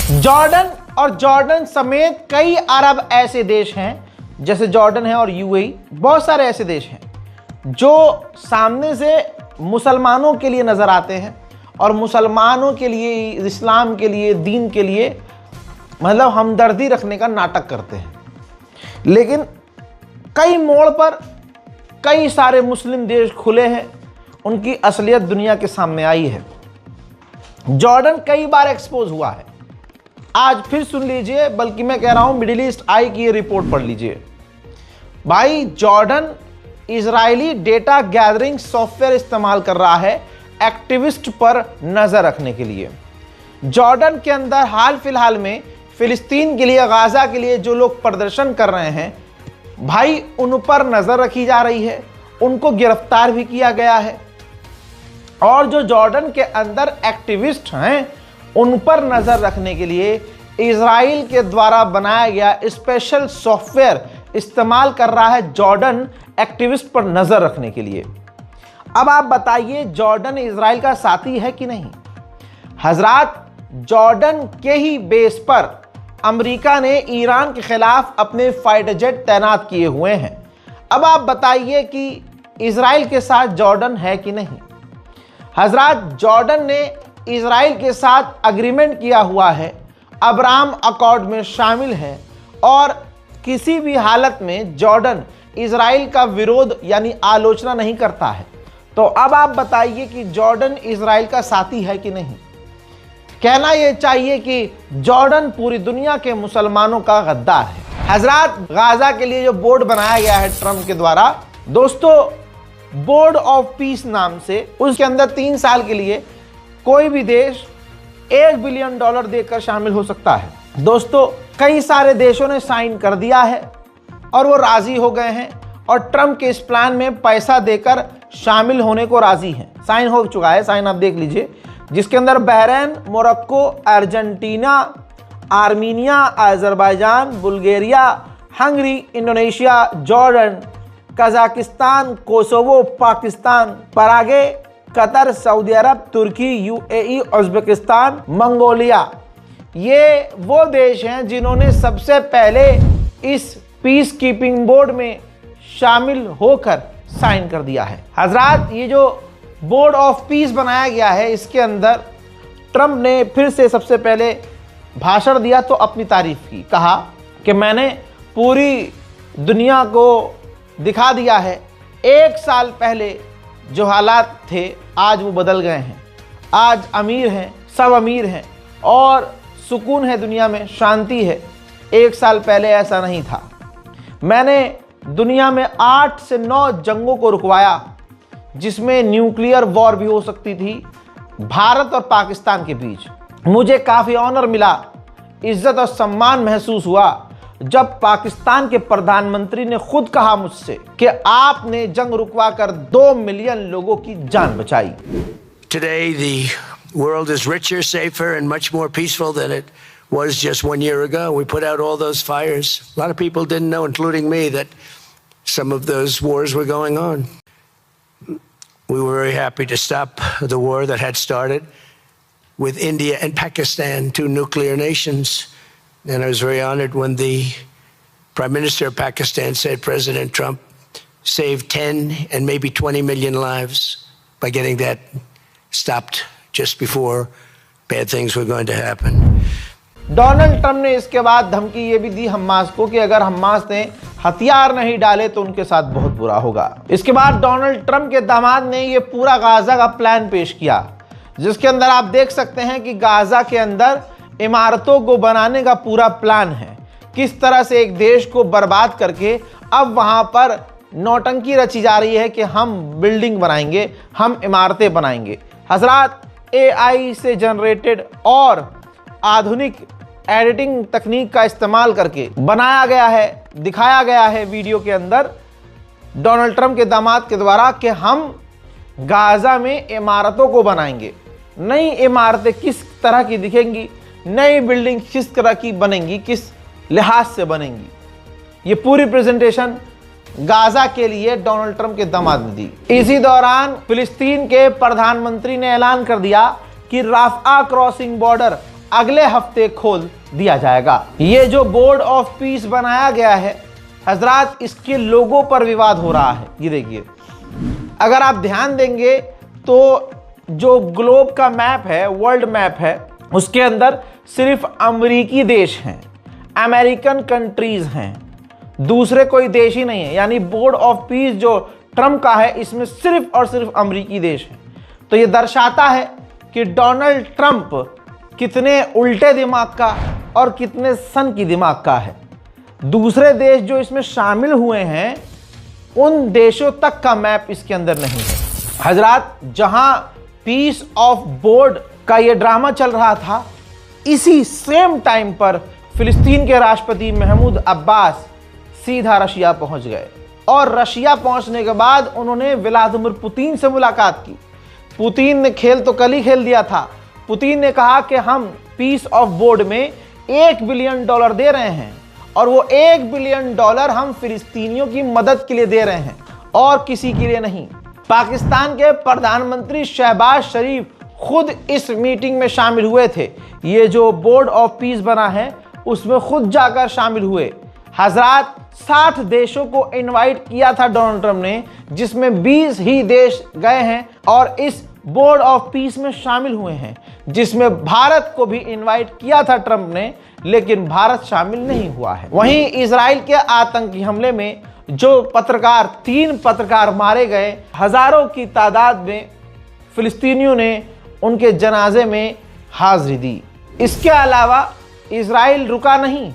Jordan और Jordan समेत कई अरब ऐसे देश हैं, जैसे जॉर्डन है और यूएई, बहुत सारे ऐसे देश हैं जो सामने से मुसलमानों के लिए नजर आते हैं और मुसलमानों के लिए, इस्लाम के लिए, दीन के लिए मतलब हमदर्दी रखने का नाटक करते हैं। लेकिन कई मोड़ पर कई सारे मुस्लिम देश खुले हैं, उनकी असलियत दुनिया के सामने आई है। जॉर्डन कई बार एक्सपोज हुआ है। आज फिर सुन लीजिए, बल्कि मैं कह रहा हूं मिडिल ईस्ट आई की ये रिपोर्ट पढ़ लीजिए। भाई, Jordan Israeli data gathering software इस्तेमाल कर रहा है एक्टिविस्ट पर नजर रखने के लिए। जॉर्डन के अंदर हाल फिलहाल में फिलिस्तीन के लिए, गाजा के लिए जो लोग प्रदर्शन कर रहे हैं, भाई उन पर नजर रखी जा रही है, उनको गिरफ्तार भी किया गया है। और जो जॉर्डन के अंदर एक्टिविस्ट हैं, उन पर नजर रखने के लिए इजराइल के द्वारा बनाया गया स्पेशल सॉफ्टवेयर इस्तेमाल कर रहा है जॉर्डन एक्टिविस्ट पर नजर रखने के लिए। अब आप बताइए, जॉर्डन इजराइल का साथी है कि नहीं? हजरात, जॉर्डन के ही बेस पर अमेरिका ने ईरान के खिलाफ अपने फाइटर जेट तैनात किए हुए हैं। अब आप बताइए कि इजराइल के साथ जॉर्डन है कि नहीं? हजरात, जॉर्डन ने इजराइल के साथ अग्रीमेंट किया हुआ है, अब्राहम अकॉर्ड में शामिल है और किसी भी हालत में जॉर्डन इजराइल का विरोध यानी आलोचना नहीं करता है। तो अब आप बताइए कि जॉर्डन इजराइल का साथी है कि नहीं? कहना यह चाहिए कि जॉर्डन पूरी दुनिया के मुसलमानों का गद्दार है। हजरात, गाजा के लिए जो बोर्ड बनाया गया है ट्रंप के द्वारा, दोस्तों बोर्ड ऑफ पीस नाम से, उसके अंदर 3 साल के लिए कोई भी देश $1 बिलियन देकर शामिल हो सकता है। दोस्तों, कई सारे देशों ने साइन कर दिया है और वो राजी हो गए हैं और ट्रंप के इस प्लान में पैसा देकर शामिल होने को राजी हैं। साइन हो चुका है, साइन आप देख लीजिए, जिसके अंदर Bahrain, Morocco, Argentina, Armenia, Azerbaijan, Bulgaria, Hungary, Indonesia, Jordan, Kazakhstan, Kosovo, Pakistan, Paraguay, Qatar, Saudi अरब, तुर्की, यूएई, उज्बेकिस्तान, मंगोलिया। ये वो देश हैं जिन्होंने सबसे पहले इस पीस कीपिंग बोर्ड में शामिल होकर साइन कर दिया है। हजरात, ये जो बोर्ड ऑफ पीस बनाया गया है, इसके अंदर ट्रंप ने फिर से सबसे पहले भाषण दिया तो अपनी तारीफ की, कहा कि मैंने पूरी दुनिया को दिखा दिया है 1 साल पहले जो हालात थे आज वो बदल गए हैं। आज अमीर हैं, सब अमीर हैं और सुकून है, दुनिया में शांति है। 1 साल पहले ऐसा नहीं था। मैंने दुनिया में 8 से 9 जंगों को रुकवाया, जिसमें न्यूक्लियर वॉर भी हो सकती थी भारत और पाकिस्तान के बीच। मुझे काफ़ी ऑनर मिला, इज्जत और सम्मान महसूस हुआ जब पाकिस्तान के प्रधानमंत्री ने खुद कहा मुझसे कि आपने जंग रुकवाकर 2 मिलियन लोगों की जान बचाई। Today the world is richer, safer and much more peaceful than it was just 1 year ago. We put out all those fires. A lot of people didn't know, including me, that some of those wars were going on. We were very happy to stop the war that had started with India and Pakistan, 2 nuclear nations. And I was very honored when the Prime Minister of Pakistan said President Trump saved 10 and maybe 20 million lives by getting that stopped just before bad things were going to happen. Donald Trump ने इसके बाद धमकी ये भी दी Hamas को कि अगर Hamas ने हथियार नहीं डाले तो उनके साथ बहुत बुरा होगा। इसके बाद डोनाल्ड ट्रंप के दामाद ने ये पूरा गाजा का प्लान पेश किया, जिसके अंदर आप देख सकते हैं कि गाजा के अंदर इमारतों को बनाने का पूरा प्लान है। किस तरह से एक देश को बर्बाद करके अब वहां पर नौटंकी रची जा रही है कि हम बिल्डिंग बनाएंगे, हम इमारतें बनाएंगे। हजरात, एआई से जनरेटेड और आधुनिक एडिटिंग तकनीक का इस्तेमाल करके बनाया गया है, दिखाया गया है वीडियो के अंदर डोनाल्ड ट्रंप के दामाद के द्वारा कि हम गाजा में इमारतों को बनाएंगे। नई इमारतें किस तरह की दिखेंगी, नई बिल्डिंग किस तरह की बनेंगी, किस लिहाज से बनेंगी, ये पूरी प्रेजेंटेशन गाजा के लिए डोनाल्ड ट्रंप के दामाद ने दी। इसी दौरान फिलिस्तीन के प्रधानमंत्री ने ऐलान कर दिया कि राफा क्रॉसिंग बॉर्डर अगले हफ्ते खोल दिया जाएगा। ये जो बोर्ड ऑफ पीस बनाया गया है हजरात, इसके लोगों पर विवाद हो रहा है। ये देखिए, अगर आप ध्यान देंगे तो जो ग्लोब का मैप है, वर्ल्ड मैप है, उसके अंदर सिर्फ अमेरिकी देश हैं, अमेरिकन कंट्रीज हैं, दूसरे कोई देश ही नहीं है। यानी बोर्ड ऑफ पीस जो ट्रम्प का है, इसमें सिर्फ और सिर्फ अमेरिकी देश हैं। तो ये दर्शाता है कि डोनाल्ड ट्रंप कितने उल्टे दिमाग का और कितने सन की दिमाग का है। दूसरे देश जो इसमें शामिल हुए हैं, उन देशों तक का मैप इसके अंदर नहीं है। हजरात, जहां पीस ऑफ बोर्ड का ये ड्रामा चल रहा था, इसी सेम टाइम पर फिलिस्तीन के राष्ट्रपति महमूद अब्बास सीधा रशिया पहुंच गए और रशिया पहुंचने के बाद उन्होंने व्लादिमीर पुतिन से मुलाकात की। पुतिन ने खेल तो कल ही खेल दिया था। पुतिन ने कहा कि हम पीस ऑफ बोर्ड में $1 बिलियन दे रहे हैं और वो $1 बिलियन हम फिलिस्तीनियों की मदद के लिए दे रहे हैं और किसी के लिए नहीं। पाकिस्तान के प्रधानमंत्री शहबाज शरीफ खुद इस मीटिंग में शामिल हुए थे। ये जो बोर्ड ऑफ पीस बना है उसमें खुद जाकर शामिल हुए। हजरात, 60 देशों को इनवाइट किया था डोनाल्ड ट्रंप ने, जिसमें 20 ही देश गए हैं और इस बोर्ड ऑफ पीस में शामिल हुए हैं, जिसमें भारत को भी इनवाइट किया था ट्रंप ने, लेकिन भारत शामिल नहीं हुआ है। वहीं इजराइल के आतंकी हमले में जो पत्रकार, 3 पत्रकार मारे गए, हजारों की तादाद में फिलिस्तीनियों ने उनके जनाजे में हाजिरी दी। इसके अलावा इजराइल रुका नहीं,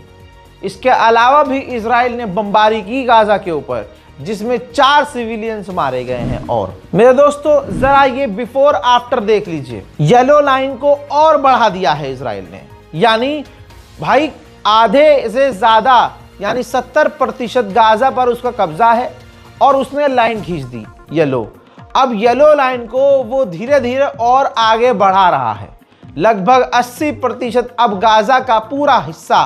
इसके अलावा भी इजराइल ने बमबारी की गाजा के ऊपर, जिसमें 4 सिविलियंस मारे गए हैं। और मेरे दोस्तों, जरा ये बिफोर आफ्टर देख लीजिए। येलो लाइन को और बढ़ा दिया है इजराइल ने, यानी भाई आधे से ज्यादा यानी 70% गाजा पर उसका कब्जा है और उसने लाइन खींच दी येलो। अब येलो लाइन को वो धीरे धीरे और आगे बढ़ा रहा है। लगभग 80% अब गाजा का पूरा हिस्सा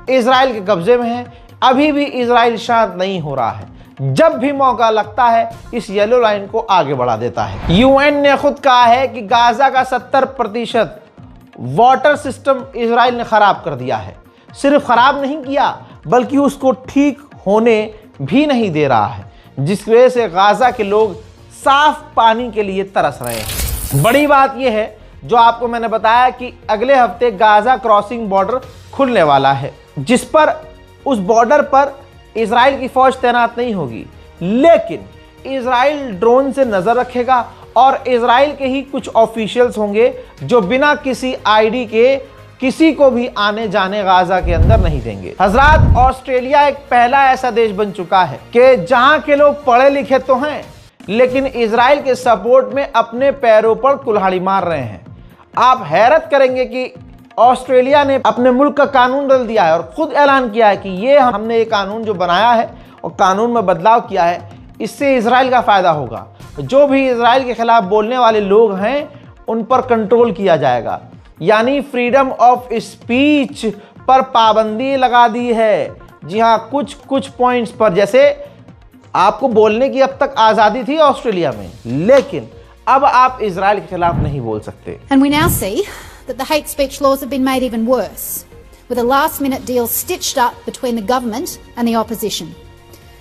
इजराइल के कब्जे में है। अभी भी इजराइल शांत नहीं हो रहा है। जब भी मौका लगता है इस येलो लाइन को आगे बढ़ा देता है। यूएन ने खुद कहा है कि गाजा का 70% वाटर सिस्टम इजराइल ने खराब कर दिया है। सिर्फ खराब नहीं किया बल्कि उसको ठीक होने भी नहीं दे रहा है, जिस वजह से गाजा के लोग साफ पानी के लिए तरस रहे हैं। बड़ी बात यह है जो आपको मैंने बताया कि अगले हफ्ते गाजा क्रॉसिंग बॉर्डर खुलने वाला है, जिस पर उस बॉर्डर पर इजराइल की फौज तैनात नहीं होगी, लेकिन इजराइल ड्रोन से नजर रखेगा और इजराइल के ही कुछ ऑफिशियल्स होंगे जो बिना किसी आईडी के किसी को भी आने जाने गाजा के अंदर नहीं देंगे। हजरात, ऑस्ट्रेलिया एक पहला ऐसा देश बन चुका है कि जहां के लोग पढ़े लिखे तो हैं, लेकिन इजराइल के सपोर्ट में अपने पैरों पर कुल्हाड़ी मार रहे हैं। आप हैरत करेंगे कि ऑस्ट्रेलिया ने अपने मुल्क का कानून बदल दिया है और खुद ऐलान किया है कि ये हमने ये कानून जो बनाया है और कानून में बदलाव किया है, इससे इजराइल का फायदा होगा। जो भी इजराइल के खिलाफ बोलने वाले लोग हैं उन पर कंट्रोल किया जाएगा, यानी फ्रीडम ऑफ स्पीच पर पाबंदी लगा दी है। जी हाँ, कुछ पॉइंट्स पर, जैसे आपको बोलने की अब तक आजादी थी ऑस्ट्रेलिया में, लेकिन अब आप इजराइल के खिलाफ नहीं बोल सकते। And we now see that the hate speech laws have been made even worse, with a last-minute deal stitched up between the government and the opposition.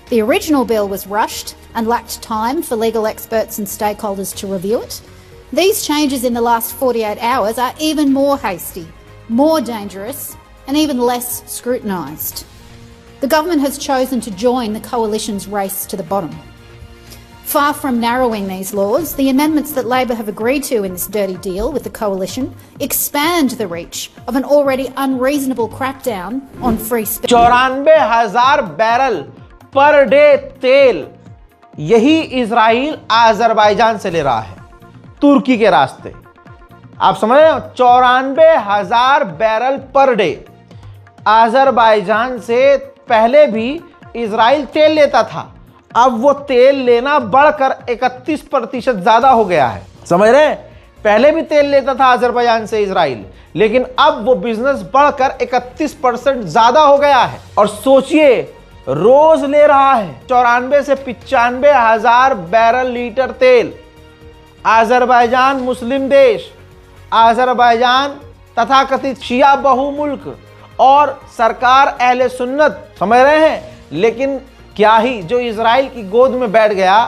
The original bill was rushed and lacked time for legal experts and stakeholders to review it. These changes in the last 48 hours are even more hasty, more dangerous, and even less scrutinised. The government has chosen to join the coalition's race to the bottom. Far from narrowing these laws, the amendments that Labor have agreed to in this dirty deal with the coalition expand the reach of an already unreasonable crackdown on free speech. 94,000 barrel per day तेल यही Israel Azerbaijan से ले रहा है, तुर्की के रास्ते। आप समझ रहे हो, 94,000 बैरल पर डे। अजरबैजान से पहले भी इजराइल तेल लेता था, अब वो तेल लेना बढ़कर 31% ज्यादा हो गया है। समझ रहे हैं, पहले भी तेल लेता था अजरबैजान से इजराइल, लेकिन अब वो बिजनेस बढ़कर 31% ज्यादा हो गया है। और सोचिए, रोज ले रहा है 94 से 95,000 बैरल लीटर तेल। अजरबैजान मुस्लिम देश, अजरबैजान तथाकथित शिया बहुमुल्क और सरकार अहले सुन्नत, समझ रहे हैं। लेकिन क्या ही जो इजराइल की गोद में बैठ गया,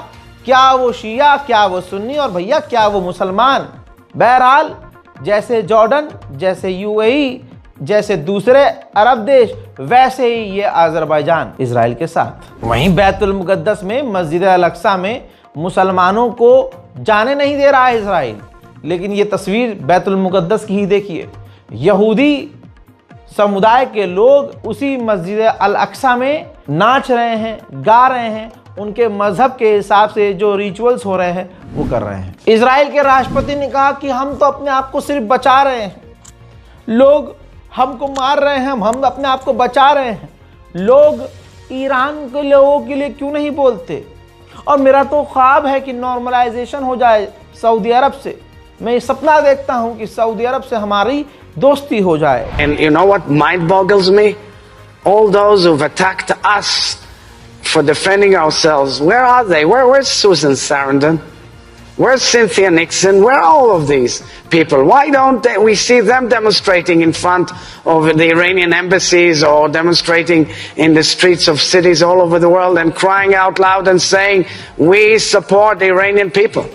क्या वो शिया, क्या वो सुन्नी और भैया क्या वो मुसलमान। बहरहाल जैसे जॉर्डन, जैसे यूएई, जैसे दूसरे अरब देश, वैसे ही ये अजरबैजान इजराइल के साथ। वहीं बैतुल मुकद्दस में मस्जिद अल-अक्सा में मुसलमानों को जाने नहीं दे रहा है इजराइल। लेकिन ये तस्वीर बैतुल मुकद्दस की ही देखिए, यहूदी समुदाय के लोग उसी मस्जिद अल-अक्सा में नाच रहे हैं, गा रहे हैं, उनके मजहब के हिसाब से जो रिचुअल्स हो रहे हैं वो कर रहे हैं। इजराइल के राष्ट्रपति ने कहा कि हम तो अपने आप को सिर्फ बचा रहे हैं, लोग हमको मार रहे हैं, हम अपने आप को बचा रहे हैं। लोग ईरान के लोगों के लिए क्यों नहीं बोलते। और मेरा तो ख्वाब है कि नॉर्मलाइजेशन हो जाए सऊदी अरब से। मैं ये सपना देखता हूं कि सऊदी अरब से हमारी दोस्ती हो जाए। And you know what mind boggles me? All those who've attacked us for defending ourselves, where are they? Where's Susan Sarandon? Where's Cynthia Nixon? Where are all of these people? Why don't we see them demonstrating in front of the Iranian embassies or demonstrating in the streets of cities all over the world and crying out loud and saying, we support the Iranian people?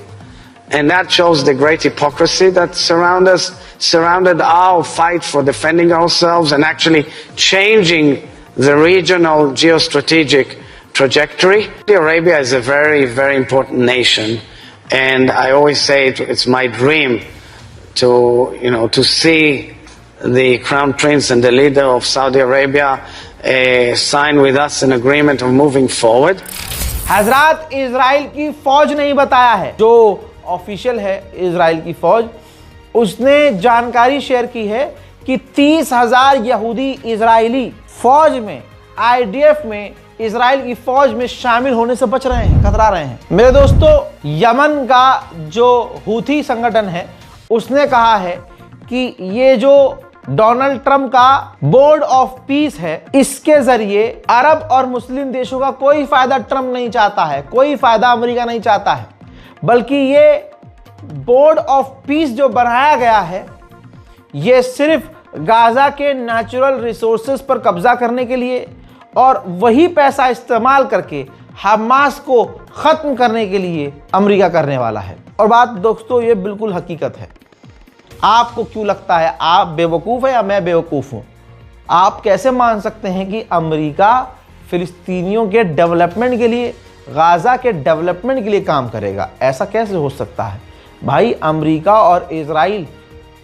And that shows the great hypocrisy that surrounded our fight for defending ourselves and actually changing the regional geostrategic trajectory. Saudi Arabia is a very, very important nation. And I always say it's my dream to see the Crown Prince and the leader of Saudi Arabia sign with us an agreement of moving forward. हजरात, Israel की फौज नहीं बताया है, जो official है Israel की फौज, उसने जानकारी शेयर की है कि 30,000 यहूदी इजरायली फौज में, आईडीएफ में, इजराइल की फौज में शामिल होने से बच रहे हैं, कतरा रहे हैं। मेरे दोस्तों, यमन का जो हूथी संगठन है उसने कहा है कि ये जो डोनाल्ड ट्रंप का बोर्ड ऑफ पीस है, इसके जरिए अरब और मुस्लिम देशों का कोई फायदा ट्रंप नहीं चाहता है, कोई फायदा अमेरिका नहीं चाहता है, बल्कि ये बोर्ड ऑफ पीस जो बनाया गया है ये सिर्फ गाजा के नेचुरल रिसोर्सेज पर कब्जा करने के लिए और वही पैसा इस्तेमाल करके हमास को खत्म करने के लिए अमेरिका करने वाला है। और बात दोस्तों ये बिल्कुल हकीकत है। आपको क्यों लगता है आप बेवकूफ़ है या मैं बेवकूफ़ हूँ? आप कैसे मान सकते हैं कि अमेरिका फिलिस्तीनियों के डेवलपमेंट के लिए, गाजा के डेवलपमेंट के लिए काम करेगा? ऐसा कैसे हो सकता है भाई? अमेरिका और इजराइल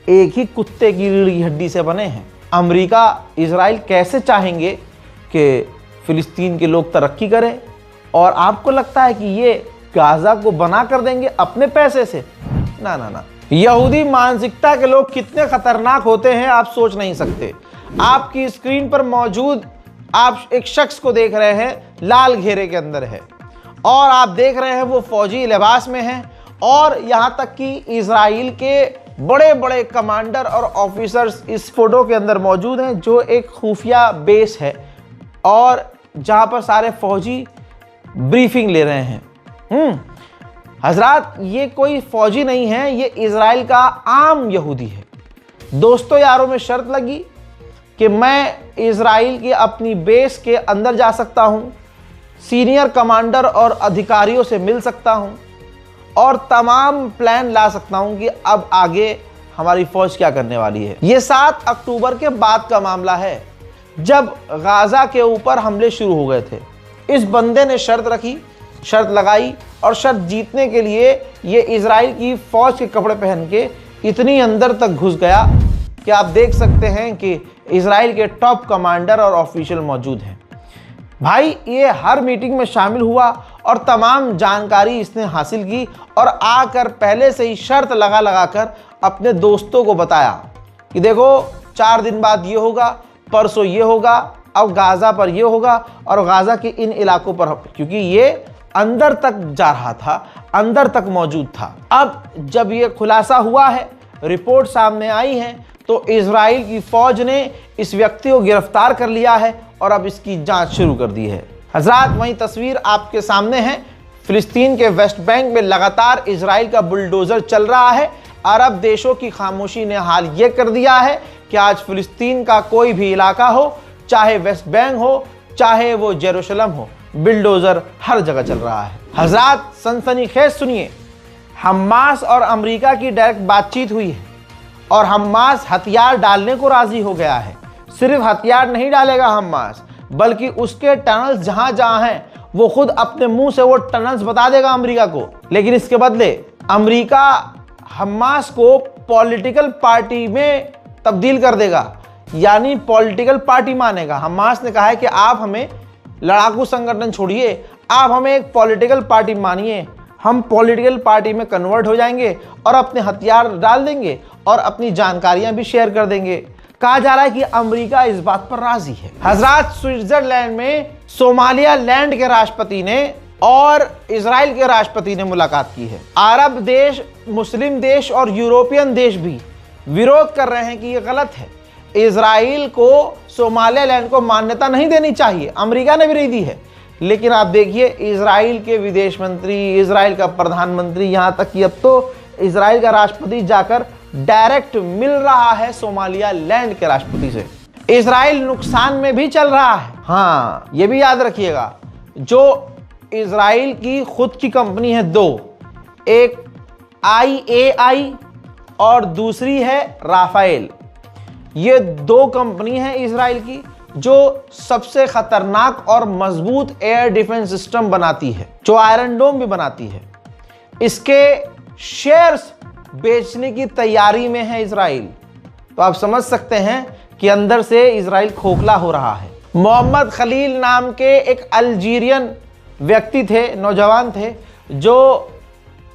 एक ही कुत्ते की रीढ़ की हड्डी से बने हैं। अमेरिका इजराइल कैसे चाहेंगे कि फिलिस्तीन के लोग तरक्की करें, और आपको लगता है कि ये गाजा को बना कर देंगे अपने पैसे से? ना ना ना। यहूदी मानसिकता के लोग कितने खतरनाक होते हैं आप सोच नहीं सकते। आपकी स्क्रीन पर मौजूद आप एक शख्स को देख रहे हैं, लाल घेरे के अंदर है, और आप देख रहे हैं वो फौजी लिबास में है, और यहाँ तक कि इजराइल के बड़े बड़े कमांडर और ऑफिसर्स इस फोटो के अंदर मौजूद हैं, जो एक खुफिया बेस है और जहाँ पर सारे फौजी ब्रीफिंग ले रहे हैं। हजरात, ये कोई फौजी नहीं है, ये इजराइल का आम यहूदी है। दोस्तों यारों में शर्त लगी कि मैं इजराइल की अपनी बेस के अंदर जा सकता हूँ, सीनियर कमांडर और अधिकारियों से मिल सकता हूँ और तमाम प्लान ला सकता हूँ कि अब आगे हमारी फौज क्या करने वाली है। ये 7 अक्टूबर के बाद का मामला है, जब गाजा के ऊपर हमले शुरू हो गए थे। इस बंदे ने शर्त रखी, शर्त लगाई, और शर्त जीतने के लिए ये इजराइल की फौज के कपड़े पहन के इतनी अंदर तक घुस गया कि आप देख सकते हैं कि इजराइल के टॉप कमांडर और ऑफिशियल मौजूद हैं। भाई ये हर मीटिंग में शामिल हुआ और तमाम जानकारी इसने हासिल की, और आकर पहले से ही शर्त लगा कर अपने दोस्तों को बताया कि देखो 4 दिन बाद ये होगा, परसों ये होगा, अब गाजा पर ये होगा और गाजा के इन इलाकों पर, क्योंकि ये अंदर तक जा रहा था, अंदर तक मौजूद था। अब जब ये खुलासा हुआ है, रिपोर्ट सामने आई है, तो इजराइल की फौज ने इस व्यक्ति को गिरफ्तार कर लिया है और अब इसकी जांच शुरू कर दी है। हजरात, वही तस्वीर आपके सामने है। फिलिस्तीन के वेस्ट बैंक में लगातार इजराइल का बुलडोजर चल रहा है। अरब देशों की खामोशी ने हाल ये कर दिया है कि आज फिलिस्तीन का कोई भी इलाका हो, चाहे वेस्ट बैंक हो, चाहे वो जेरूशलम हो, बिल्डोजर हर जगह चल रहा है। हजरात, सनसनीखेज सुनिए, हमास और अमेरिका की डायरेक्ट बातचीत हुई है और हमास हथियार डालने को राजी हो गया है। सिर्फ हथियार नहीं डालेगा हमास, बल्कि उसके टनल्स जहां जहां हैं वो खुद अपने मुंह से वो टनल्स बता देगा अमेरिका को। लेकिन इसके बदले अमेरिका हमास को पॉलिटिकल पार्टी में तब्दील कर देगा, यानी पॉलिटिकल पार्टी मानेगा। हमास ने कहा है कि आप हमें लड़ाकू संगठन छोड़िए, आप हमें एक पॉलिटिकल पार्टी मानिए, हम पॉलिटिकल पार्टी में कन्वर्ट हो जाएंगे और अपने हथियार डाल देंगे और अपनी जानकारियां भी शेयर कर देंगे। कहा जा रहा है कि अमेरिका इस बात पर राजी है। हजरात, स्विट्जरलैंड में सोमालिया लैंड के राष्ट्रपति ने और इजराइल के राष्ट्रपति ने मुलाकात की है। अरब देश, मुस्लिम देश और यूरोपियन देश भी विरोध कर रहे हैं कि यह गलत है। इजराइल को सोमालिया लैंड को मान्यता नहीं देनी चाहिए, अमेरिका ने भी नहीं दी है। लेकिन आप देखिए, इजराइल के विदेश मंत्री, इजराइल का प्रधानमंत्री, यहां तक कि अब तो इजराइल का राष्ट्रपति जाकर डायरेक्ट मिल रहा है सोमालिया लैंड के राष्ट्रपति से। इजराइल नुकसान में भी चल रहा है। हाँ, ये भी याद रखिएगा, जो इजराइल की खुद की कंपनी है दो, एक IAI और दूसरी है राफेल। ये दो कंपनी है इजराइल की जो सबसे खतरनाक और मजबूत एयर डिफेंस सिस्टम बनाती है, जो आयरन डोम भी बनाती है। इसके शेयर्स बेचने की तैयारी में है इजराइल। तो आप समझ सकते हैं कि अंदर से इजराइल खोखला हो रहा है। मोहम्मद खलील नाम के एक अल्जीरियन व्यक्ति थे, नौजवान थे, जो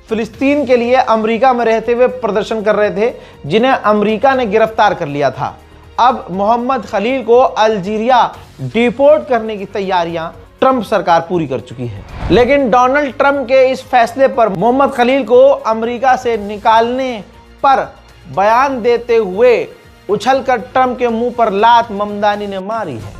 फिलिस्तीन के लिए अमेरिका में रहते हुए प्रदर्शन कर रहे थे, जिन्हें अमेरिका ने गिरफ्तार कर लिया था। अब मोहम्मद खलील को अल्जीरिया डिपोर्ट करने की तैयारियां ट्रंप सरकार पूरी कर चुकी है। लेकिन डोनाल्ड ट्रंप के इस फैसले पर मोहम्मद खलील को अमेरिका से निकालने पर बयान देते हुए उछलकर ट्रंप के मुंह पर लात ममदानी ने मारी है।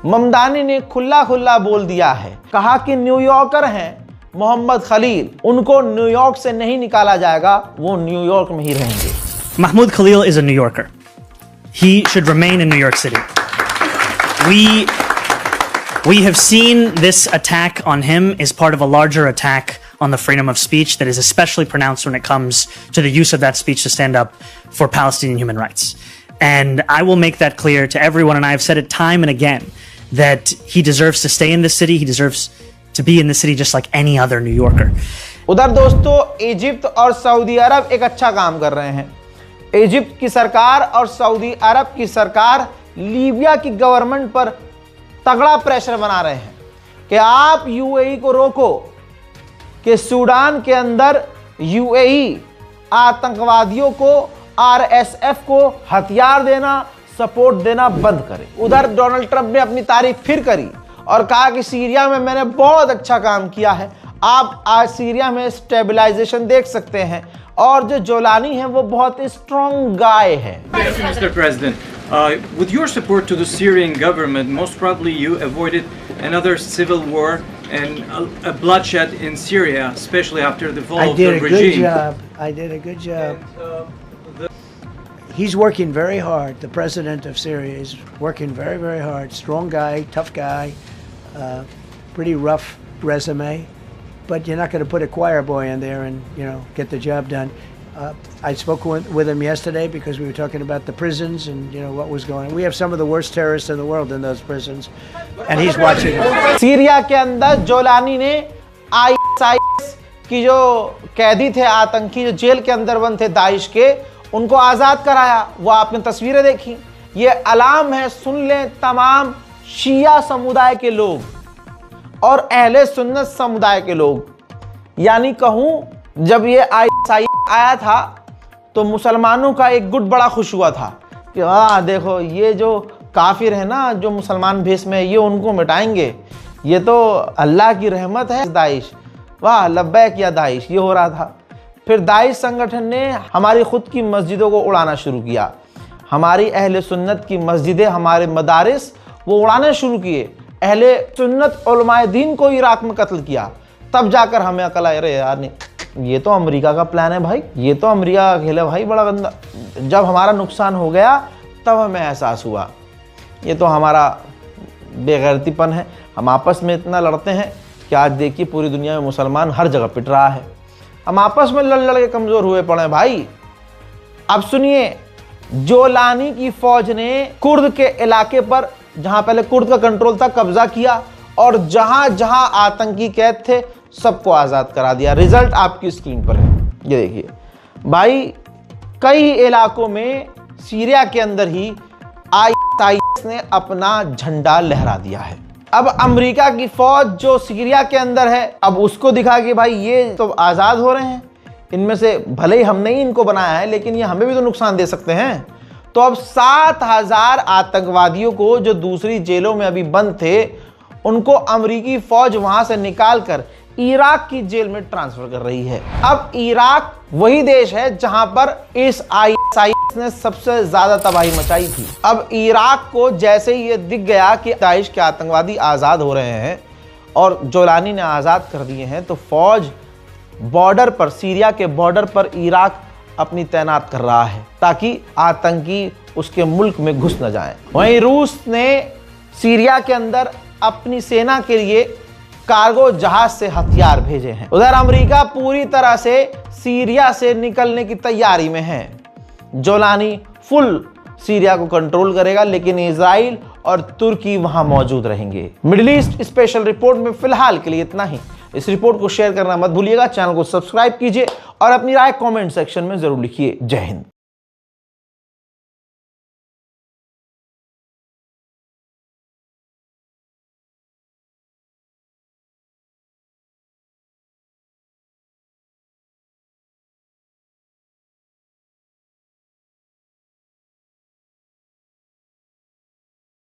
ममदानी ने खुला खुला बोल दिया है, कहा कि न्यूयॉर्कर हैं मोहम्मद खलील, उनको न्यूयॉर्क से नहीं निकाला जाएगा, वो न्यूयॉर्क में ही रहेंगे। Mahmoud Khalil is a New Yorker. He should remain in New York City. We have seen this attack on him as part of a larger attack on the freedom of speech that is especially pronounced when it comes to the use of that speech to stand up for Palestinian human rights. And I will make that clear to everyone, and I have said it time and again, that he deserves to stay in this city. He deserves to be in the city just like any other New Yorker. उधर दोस्तों, Egypt और Saudi अरब एक अच्छा काम कर रहे हैं। Egypt की सरकार और सऊदी अरब की सरकार लीबिया की गवर्नमेंट पर तगड़ा प्रेशर बना रहे हैं कि आप यूएई को रोको कि सूडान के अंदर यूएई आतंकवादियों को, आरएसएफ को हथियार देना, सपोर्ट देना बंद करे। उधर डोनाल्ड ट्रंप ने अपनी तारीफ फिर करी और कहा कि सीरिया में मैंने बहुत अच्छा काम किया है। आप आज सीरिया में स्टेबलाइजेशन देख सकते हैं और जो जोलानी है वो बहुत स्ट्रॉन्ग गाय है। Mr. President, with your support to the Syrian government, most probably you avoided another civil war and a bloodshed in Syria, especially after the fall of the regime. I did a good job. He's working very hard. The president of Syria is working very, very hard. Strong guy, tough guy, pretty rough resume. But you're not going to put a choir boy in there and, get the job done. I spoke with him yesterday because we were talking about the prisons and, what was going on. We have some of the worst terrorists in the world in those prisons, and he's watching it. Syria के अंदर जोलानी ने ISIS की जो कैदी थे, आतंकी जो jail के अंदर बंद थे दाइश के, उनको आज़ाद कराया। वो आपने तस्वीरें देखी। ये अलार्म है, सुन लें तमाम शिया समुदाय के लोग और अहले सुन्नत समुदाय के लोग। यानी कहूं, जब ये ISIS आया था तो मुसलमानों का एक गुट बड़ा खुश हुआ था कि देखो ये जो काफिर है ना, जो मुसलमान भेष में, ये उनको मिटाएंगे, ये तो अल्लाह की रहमत है। दाइश, वाह लब्बैक या दाइश, ये हो रहा था। फिर दाइश संगठन ने हमारी खुद की मस्जिदों को उड़ाना शुरू किया। हमारी अहले सुन्नत की मस्जिदें, हमारे मदारिस वो उड़ाना शुरू किए। अहले सुन्नत उलमाए दीन को इराक में कत्ल किया। तब जाकर हमें अकल आई, अरे यार नहीं, ये तो अमेरिका का प्लान है भाई, ये तो अमेरिका का खेल है भाई बड़ा गंदा। जब हमारा नुकसान हो गया तब हमें एहसास हुआ ये तो हमारा बेगैरतीपन है। हम आपस में इतना लड़ते हैं कि आज देखिए पूरी दुनिया में मुसलमान हर जगह पिट रहा है। हम आपस में लड़ लड़ के कमज़ोर हुए पड़े हैं भाई। अब सुनिए, जोलानी की फौज ने कुर्द के इलाके पर, जहां पहले कुर्द का कंट्रोल था, कब्जा किया और जहां जहां आतंकी कैद थे सबको आज़ाद करा दिया। रिजल्ट आपकी स्क्रीन पर है, ये देखिए भाई। कई इलाकों में सीरिया के अंदर ही आईएस ने अपना झंडा लहरा दिया है। अब अमेरिका की फौज जो सीरिया के अंदर है, अब उसको दिखा कि भाई ये तो आज़ाद हो रहे हैं, इनमें से भले ही हमने ही इनको बनाया है लेकिन ये हमें भी तो नुकसान दे सकते हैं। तो अब 7,000 आतंकवादियों को जो दूसरी जेलों में अभी बंद थे, उनको अमेरिकी फौज वहां से निकालकर इराक की जेल में ट्रांसफर कर रही है। अब इराक वही देश है जहां पर इस आईएस ने सबसे ज्यादा तबाही मचाई थी। अब इराक को जैसे ही ये दिख गया कि दाइश के आतंकवादी आजाद हो रहे हैं और जोलानी ने आजाद कर दिए हैं, तो फौज बॉर्डर पर, सीरिया के बॉर्डर पर इराक अपनी तैनात कर रहा है ताकि आतंकी उसके मुल्क में घुस न जाएं। वहीं रूस ने सीरिया के अंदर अपनी सेना के लिए कार्गो जहाज से हथियार भेजे हैं। उधर अमेरिका पूरी तरह से सीरिया से निकलने की तैयारी में है। जोलानी फुल सीरिया को कंट्रोल करेगा लेकिन इजराइल और तुर्की वहां मौजूद रहेंगे। मिडिल ईस्ट स्पेशल रिपोर्ट में फिलहाल के लिए इतना ही। इस रिपोर्ट को शेयर करना मत भूलिएगा, चैनल को सब्सक्राइब कीजिए और अपनी राय कमेंट सेक्शन में जरूर लिखिए। जय हिंद।